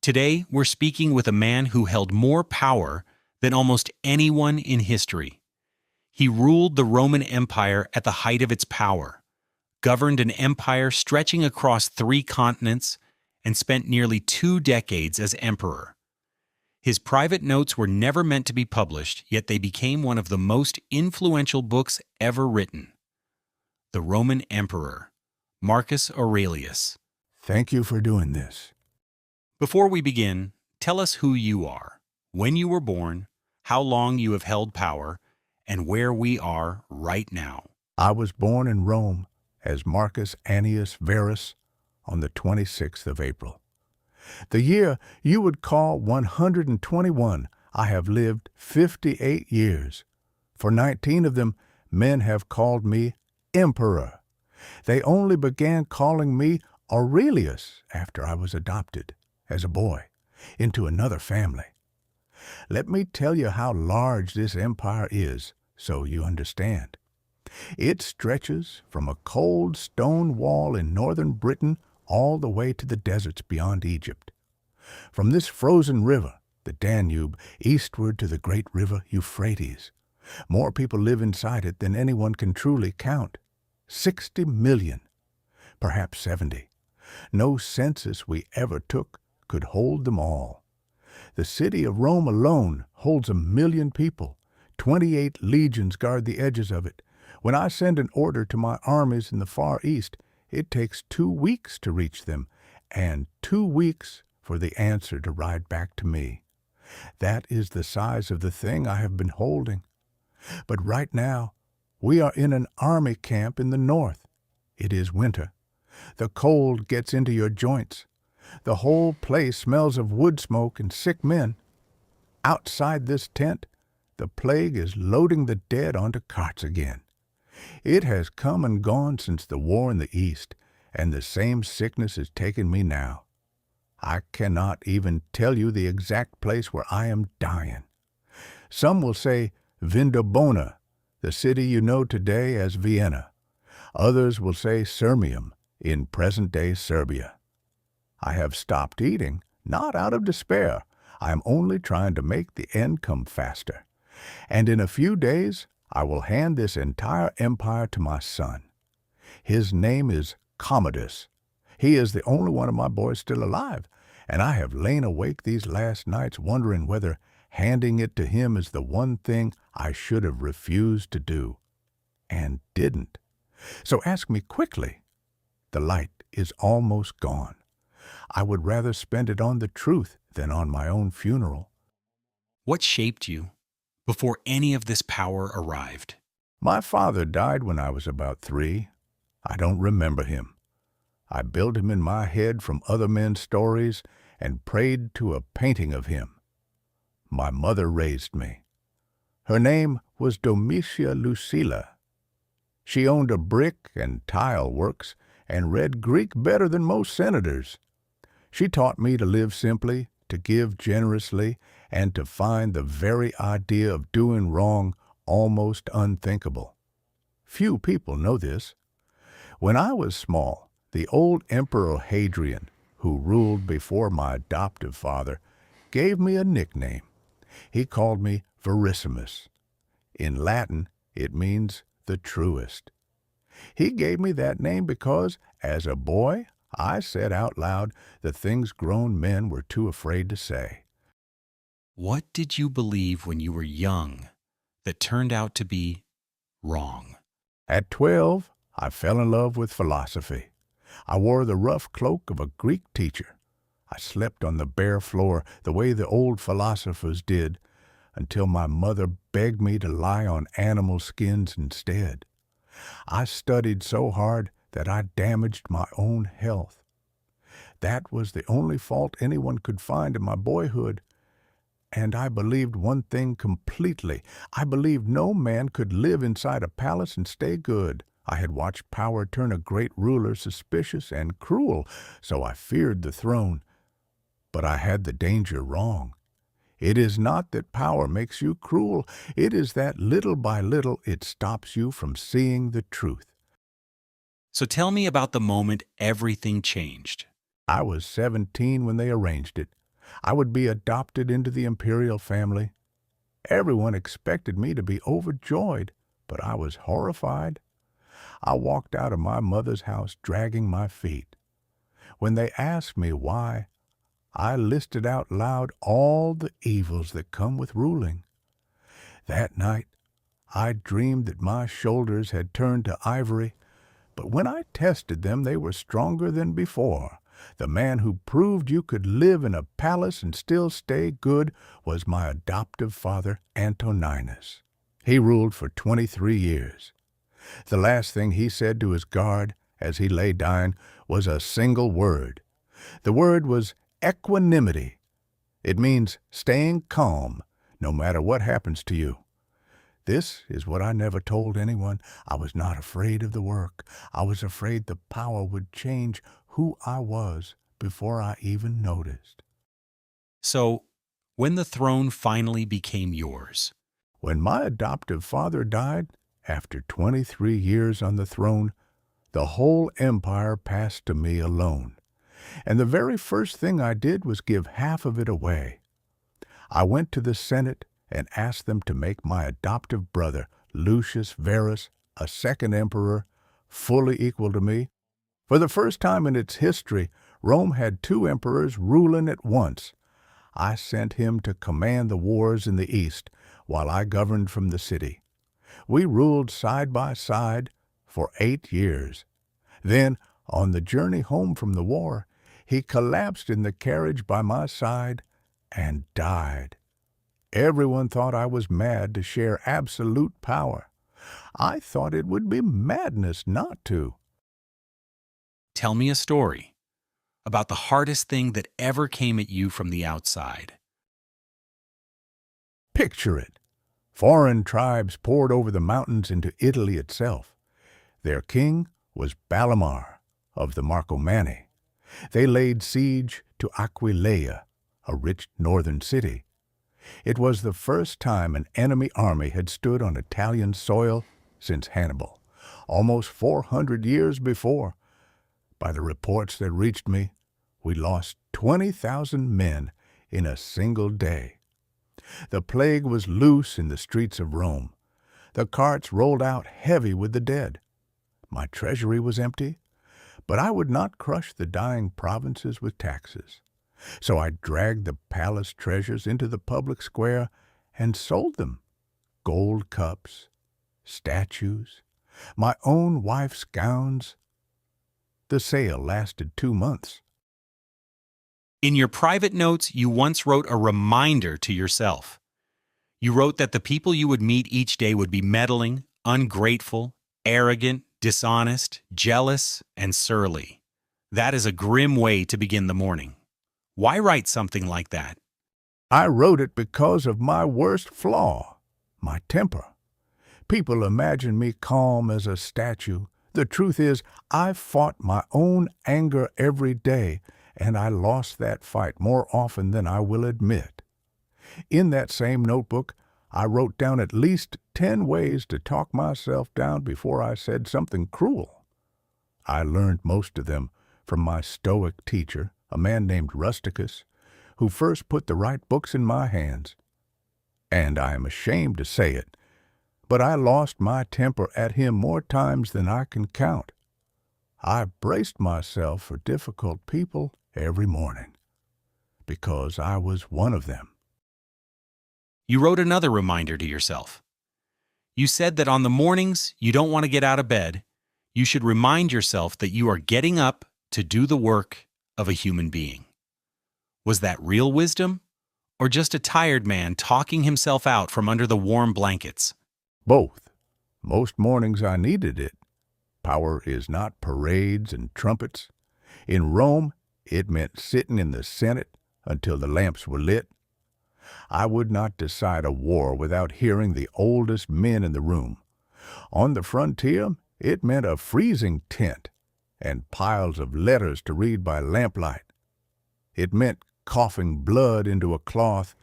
Today, we're speaking with a man who held more power than almost anyone in history. He ruled the Roman Empire at the height of its power, governed an empire stretching across 3 continents, and spent nearly 2 decades as emperor. His private notes were never meant to be published, yet they became one of the most influential books ever written. The Roman Emperor, Marcus Aurelius. Thank you for doing this. Before we begin, tell us who you are, when you were born, how long you have held power, and where we are right now. I was born in Rome as Marcus Annius Verus on the 26th of April. The year you would call 121, I have lived 58 years. For 19 of them, men have called me Emperor. They only began calling me Aurelius after I was adopted, as a boy, into another family. Let me tell you how large this empire is, so you understand. It stretches from a cold stone wall in northern Britain all the way to the deserts beyond Egypt. From this frozen river, the Danube, eastward to the great river Euphrates. More people live inside it than anyone can truly count. 60 million, perhaps 70. No census we ever took could hold them all. The city of Rome alone holds 1 million people. 28 legions guard the edges of it. When I send an order to my armies in the Far East, it takes 2 weeks to reach them, and 2 weeks for the answer to ride back to me. That is the size of the thing I have been holding. But right now, we are in an army camp in the north. It is winter. The cold gets into your joints. The whole place smells of wood smoke and sick men. Outside this tent, the plague is loading the dead onto carts again. It has come and gone since the war in the East, and the same sickness is taking me now. I cannot even tell you the exact place where I am dying. Some will say Vindobona, the city you know today as Vienna. Others will say Sirmium, in present-day Serbia. I have stopped eating, not out of despair. I am only trying to make the end come faster. And in a few days, I will hand this entire empire to my son. His name is Commodus. He is the only one of my boys still alive, and I have lain awake these last nights wondering whether handing it to him is the one thing I should have refused to do, and didn't. So ask me quickly. The light is almost gone. I would rather spend it on the truth than on my own funeral. What shaped you before any of this power arrived? My father died when I was about 3. I don't remember him. I built him in my head from other men's stories and prayed to a painting of him. My mother raised me. Her name was Domitia Lucilla. She owned a brick and tile works and read Greek better than most senators. She taught me to live simply, to give generously, and to find the very idea of doing wrong almost unthinkable. Few people know this. When I was small, the old Emperor Hadrian, who ruled before my adoptive father, gave me a nickname. He called me Verissimus. In Latin, it means the truest. He gave me that name because, as a boy, I said out loud the things grown men were too afraid to say. What did you believe when you were young that turned out to be wrong? At 12, I fell in love with philosophy. I wore the rough cloak of a Greek teacher. I slept on the bare floor the way the old philosophers did, until my mother begged me to lie on animal skins instead. I studied so hard that I damaged my own health. That was the only fault anyone could find in my boyhood. And I believed one thing completely. I believed no man could live inside a palace and stay good. I had watched power turn a great ruler suspicious and cruel, so I feared the throne. But I had the danger wrong. It is not that power makes you cruel. It is that little by little it stops you from seeing the truth. So tell me about the moment everything changed. I was 17 when they arranged it. I would be adopted into the imperial family. Everyone expected me to be overjoyed, but I was horrified. I walked out of my mother's house dragging my feet. When they asked me why, I listed out loud all the evils that come with ruling. That night, I dreamed that my shoulders had turned to ivory, but when I tested them, they were stronger than before. The man who proved you could live in a palace and still stay good was my adoptive father, Antoninus. He ruled for 23 years. The last thing he said to his guard as he lay dying was a single word. The word was equanimity. It means staying calm no matter what happens to you. This is what I never told anyone. I was not afraid of the work. I was afraid the power would change who I was before I even noticed. So, when the throne finally became yours, When my adoptive father died, after 23 years on the throne, the whole empire passed to me alone. And the very first thing I did was give half of it away. I went to the Senate and asked them to make my adoptive brother, Lucius Verus, a second emperor, fully equal to me. For the first time in its history, Rome had two emperors ruling at once. I sent him to command the wars in the east, while I governed from the city. We ruled side by side for 8 years. Then, on the journey home from the war, he collapsed in the carriage by my side and died. Everyone thought I was mad to share absolute power. I thought it would be madness not to. tell me a story about the hardest thing that ever came at you from the outside. Picture it. Foreign tribes poured over the mountains into Italy itself. Their king was Balamar of the Marcomanni. They laid siege to Aquileia, a rich northern city. It was the first time an enemy army had stood on Italian soil since Hannibal, almost 400 years before. By the reports that reached me, we lost 20,000 men in a single day. The plague was loose in the streets of Rome. The carts rolled out heavy with the dead. My treasury was empty, but I would not crush the dying provinces with taxes. So I dragged the palace treasures into the public square and sold them. Gold cups, statues, my own wife's gowns. The sale lasted 2 months. In your private notes, you once wrote a reminder to yourself. You wrote that the people you would meet each day would be meddling, ungrateful, arrogant, dishonest, jealous, and surly. That is a grim way to begin the morning. Why write something like that? I wrote it because of my worst flaw, my temper. People imagine me calm as a statue. The truth is, I fought my own anger every day, and I lost that fight more often than I will admit. In that same notebook, I wrote down at least 10 ways to talk myself down before I said something cruel. I learned most of them from my Stoic teacher, a man named Rusticus, who first put the right books in my hands. And I am ashamed to say it, but I lost my temper at him more times than I can count. I braced myself for difficult people every morning, because I was one of them. You wrote another reminder to yourself. You said that on the mornings you don't want to get out of bed, you should remind yourself that you are getting up to do the work of a human being. Was that real wisdom, or just a tired man talking himself out from under the warm blankets? Both. Most mornings I needed it. Power is not parades and trumpets. In Rome, it meant sitting in the Senate until the lamps were lit. I would not decide a war without hearing the oldest men in the room. On the frontier, it meant a freezing tent and piles of letters to read by lamplight. It meant coughing blood into a cloth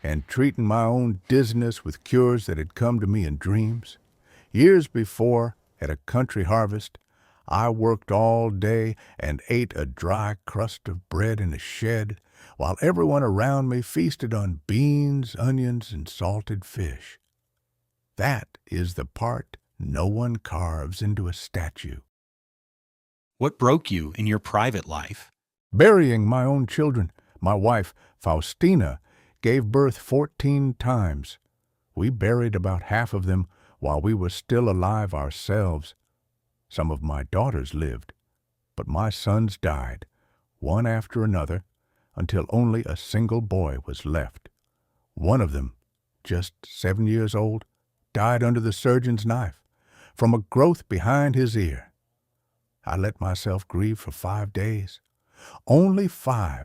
and treating my own dizziness with cures that had come to me in dreams. Years before, at a country harvest, I worked all day and ate a dry crust of bread in a shed, while everyone around me feasted on beans, onions, and salted fish. That is the part no one carves into a statue. What broke you in your private life? Burying my own children. My wife, Faustina, gave birth 14 times. We buried about half of them while we were still alive ourselves. Some of my daughters lived, but my sons died, one after another, until only a single boy was left. One of them, just 7 years old, died under the surgeon's knife from a growth behind his ear. I let myself grieve for 5 days. Only 5,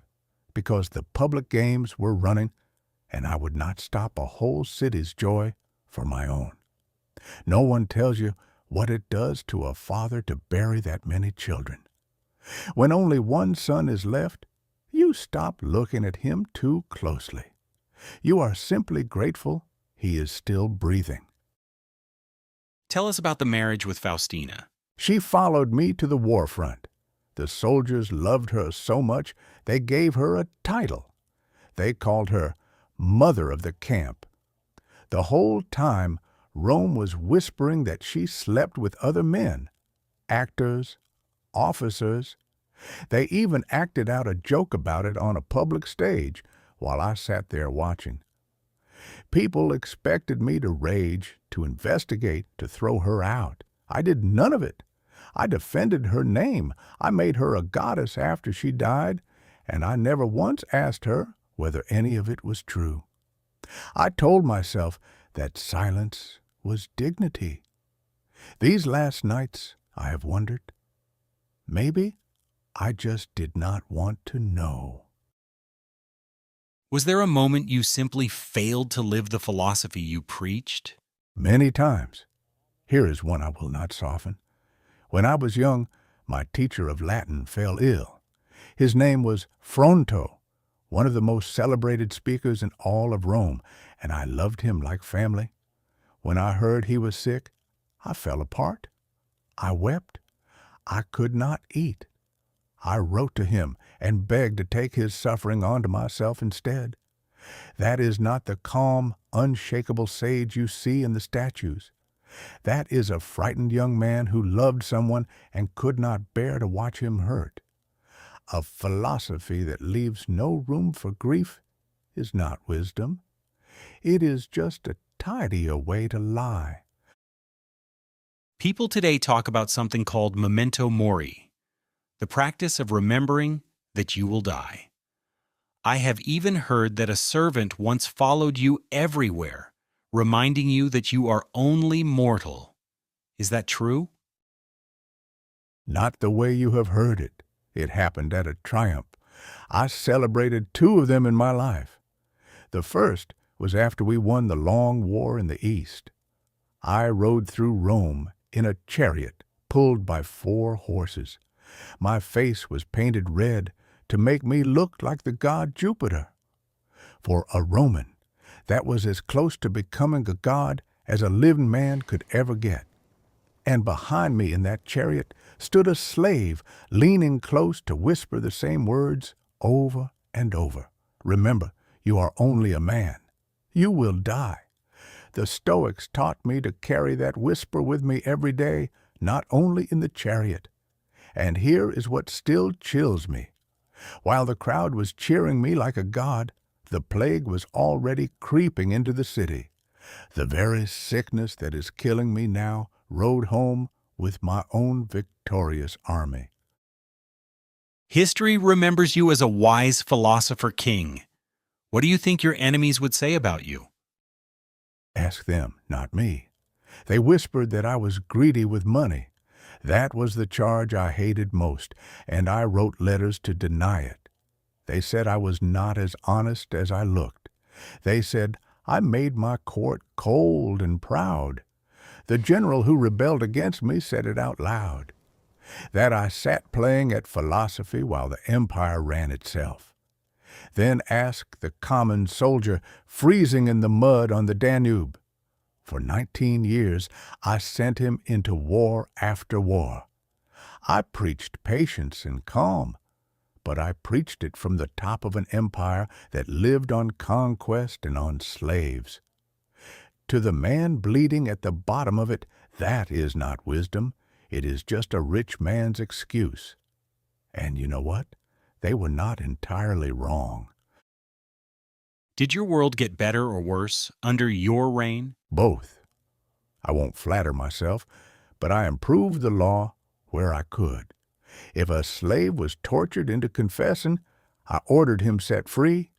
because the public games were running, and I would not stop a whole city's joy for my own. No one tells you what it does to a father to bury that many children. When only one son is left, you stop looking at him too closely. You are simply grateful he is still breathing. Tell us about the marriage with Faustina. She followed me to the war front. The soldiers loved her so much they gave her a title. They called her Mother of the Camp. The whole time, Rome was whispering that she slept with other men, actors, officers. They even acted out a joke about it on a public stage while I sat there watching. People expected me to rage, to investigate, to throw her out. I did none of it. I defended her name. I made her a goddess after she died, and I never once asked her whether any of it was true. I told myself that silence was dignity. These last nights I have wondered, maybe I just did not want to know. Was there a moment you simply failed to live the philosophy you preached? Many times. Here is one I will not soften. When I was young, my teacher of Latin fell ill. His name was Fronto, one of the most celebrated speakers in all of Rome, and I loved him like family. When I heard he was sick, I fell apart. I wept. I could not eat. I wrote to him and begged to take his suffering onto myself instead. That is not the calm, unshakable sage you see in the statues. That is a frightened young man who loved someone and could not bear to watch him hurt. A philosophy that leaves no room for grief is not wisdom. It is just a tidier way to lie. People today talk about something called memento mori, the practice of remembering that you will die. I have even heard that a servant once followed you everywhere, reminding you that you are only mortal. Is that true? Not the way you have heard it. It happened at a triumph. I celebrated 2 of them in my life. The first was after we won the long war in the East. I rode through Rome in a chariot pulled by 4 horses. My face was painted red to make me look like the god Jupiter. For a Roman, that was as close to becoming a god as a living man could ever get. And behind me in that chariot stood a slave leaning close to whisper the same words over and over. Remember, you are only a man. You will die. The Stoics taught me to carry that whisper with me every day, not only in the chariot. And here is what still chills me. While the crowd was cheering me like a god, the plague was already creeping into the city. The very sickness that is killing me now rode home with my own victorious army. History remembers you as a wise philosopher king. What do you think your enemies would say about you? Ask them, not me. They whispered that I was greedy with money. That was the charge I hated most, and I wrote letters to deny it. They said I was not as honest as I looked. They said I made my court cold and proud. The general who rebelled against me said it out loud. That I sat playing at philosophy while the empire ran itself. Then ask the common soldier freezing in the mud on the Danube. For 19 years, I sent him into war after war. I preached patience and calm, but I preached it from the top of an empire that lived on conquest and on slaves. To the man bleeding at the bottom of it, that is not wisdom. It is just a rich man's excuse. And you know what? They were not entirely wrong. Did your world get better or worse under your reign? Both. I won't flatter myself, but I improved the law where I could. If a slave was tortured into confessing, I ordered him set free.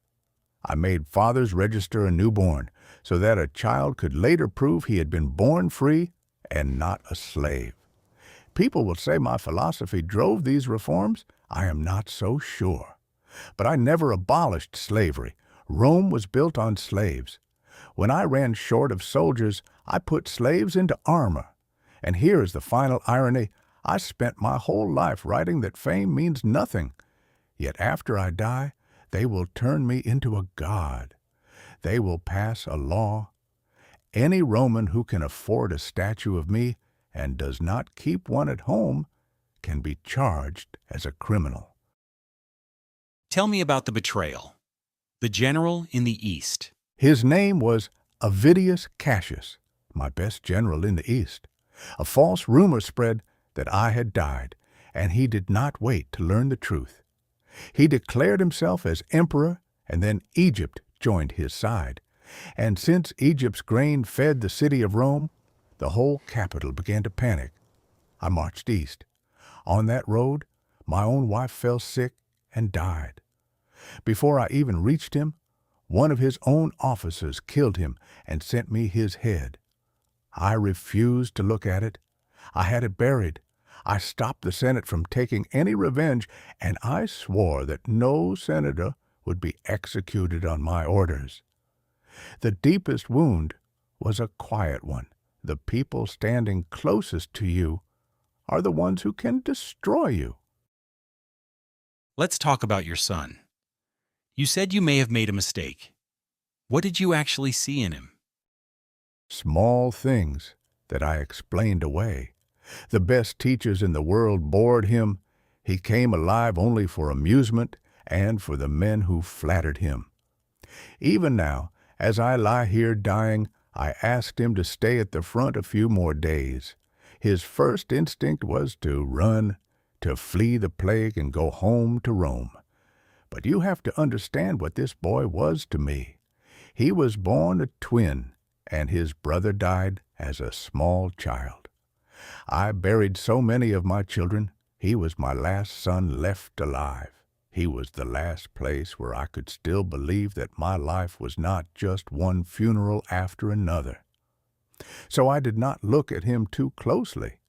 I made fathers register a newborn so that a child could later prove he had been born free and not a slave. People will say my philosophy drove these reforms. I am not so sure. But I never abolished slavery. Rome was built on slaves. When I ran short of soldiers, I put slaves into armor. And here is the final irony. I spent my whole life writing that fame means nothing. Yet after I die, they will turn me into a god. They will pass a law. Any Roman who can afford a statue of me and does not keep one at home can be charged as a criminal. Tell me about the betrayal. The general in the East. His name was Avidius Cassius, my best general in the East. A false rumor spread that I had died, and he did not wait to learn the truth. He declared himself as emperor, and then Egypt joined his side. And since Egypt's grain fed the city of Rome, the whole capital began to panic. I marched east. On that road, my own wife fell sick and died. Before I even reached him, one of his own officers killed him and sent me his head. I refused to look at it. I had it buried. I stopped the Senate from taking any revenge, and I swore that no senator would be executed on my orders. The deepest wound was a quiet one. The people standing closest to you are the ones who can destroy you. Let's talk about your son. You said you may have made a mistake. What did you actually see in him? Small things that I explained away. The best teachers in the world bored him. He came alive only for amusement and for the men who flattered him. Even now, as I lie here dying, I asked him to stay at the front a few more days. His first instinct was to run, to flee the plague and go home to Rome. But you have to understand what this boy was to me. He was born a twin, and his brother died as a small child. I buried so many of my children. He was my last son left alive. He was the last place where I could still believe that my life was not just one funeral after another. So I did not look at him too closely.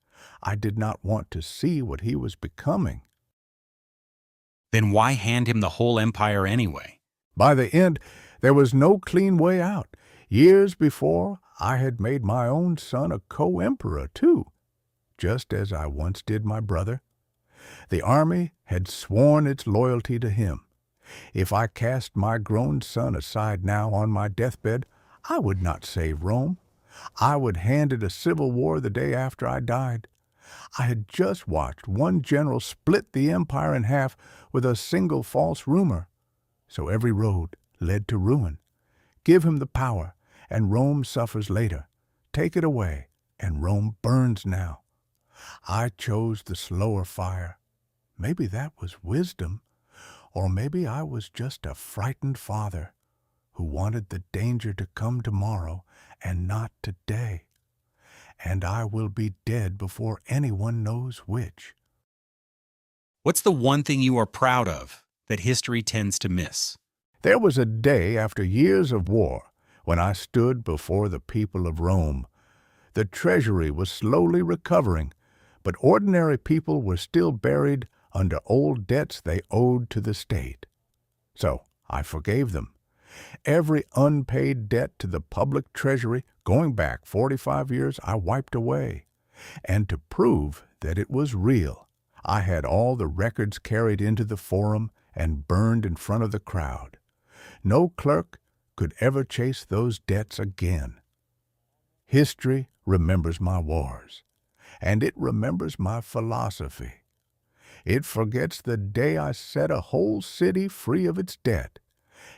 I did not want to see what he was becoming. Then why hand him the whole empire anyway? By the end, there was no clean way out. Years before, I had made my own son a co-emperor, too, just as I once did my brother. The army had sworn its loyalty to him. If I cast my grown son aside now on my deathbed, I would not save Rome. I would hand it a civil war the day after I died. I had just watched one general split the empire in half with a single false rumor. So every road led to ruin. Give him the power, and Rome suffers later. Take it away, and Rome burns now. I chose the slower fire. Maybe that was wisdom, or maybe I was just a frightened father who wanted the danger to come tomorrow and not today. And I will be dead before anyone knows which. What's the one thing you are proud of that history tends to miss? There was a day after years of war when I stood before the people of Rome. The treasury was slowly recovering, but ordinary people were still buried under old debts they owed to the state. So I forgave them. Every unpaid debt to the public treasury, going back 45 years, I wiped away. And to prove that it was real, I had all the records carried into the forum and burned in front of the crowd. No clerk could ever chase those debts again. History remembers my wars, and it remembers my philosophy. It forgets the day I set a whole city free of its debt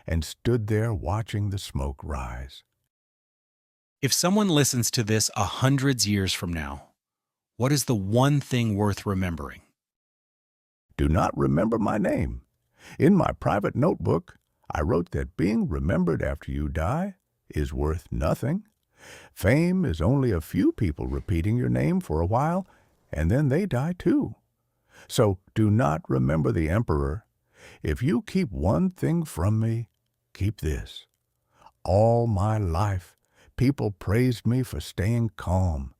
and stood there watching the smoke rise. If someone listens to this 100 years from now, what is the one thing worth remembering? Do not remember my name. In my private notebook, I wrote that being remembered after you die is worth nothing. Fame is only a few people repeating your name for a while, and then they die too. So do not remember the emperor. If you keep one thing from me, keep this. All my life, people praised me for staying calm.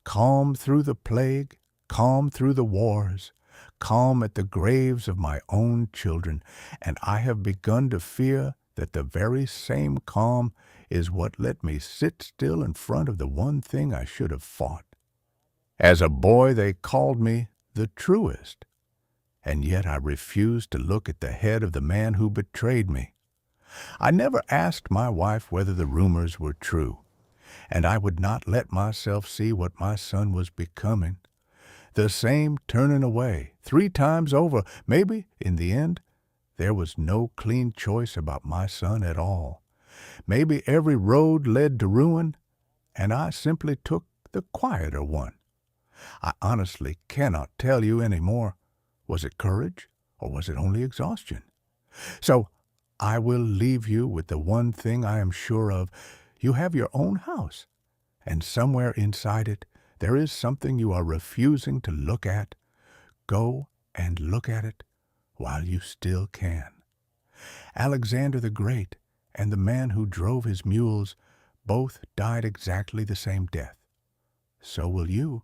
Calm through the plague, calm through the wars, calm at the graves of my own children, and I have begun to fear that the very same calm is what let me sit still in front of the one thing I should have fought. As a boy they called me the truest, and yet I refused to look at the head of the man who betrayed me. I never asked my wife whether the rumors were true, and I would not let myself see what my son was becoming. The same turning away 3 times over. Maybe, in the end, there was no clean choice about my son at all. Maybe every road led to ruin, and I simply took the quieter one. I honestly cannot tell you any more. Was it courage, or was it only exhaustion? So I will leave you with the one thing I am sure of. You have your own house, and somewhere inside it there is something you are refusing to look at. Go and look at it while you still can. Alexander the Great and the man who drove his mules both died exactly the same death. So will you.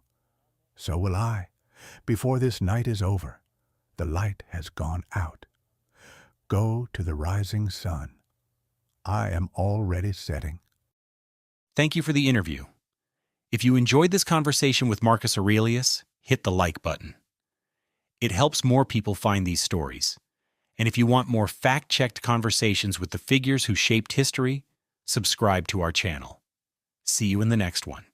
So will I. Before this night is over, the light has gone out. Go to the rising sun. I am already setting. Thank you for the interview. If you enjoyed this conversation with Marcus Aurelius, hit the like button. It helps more people find these stories. And if you want more fact-checked conversations with the figures who shaped history, subscribe to our channel. See you in the next one.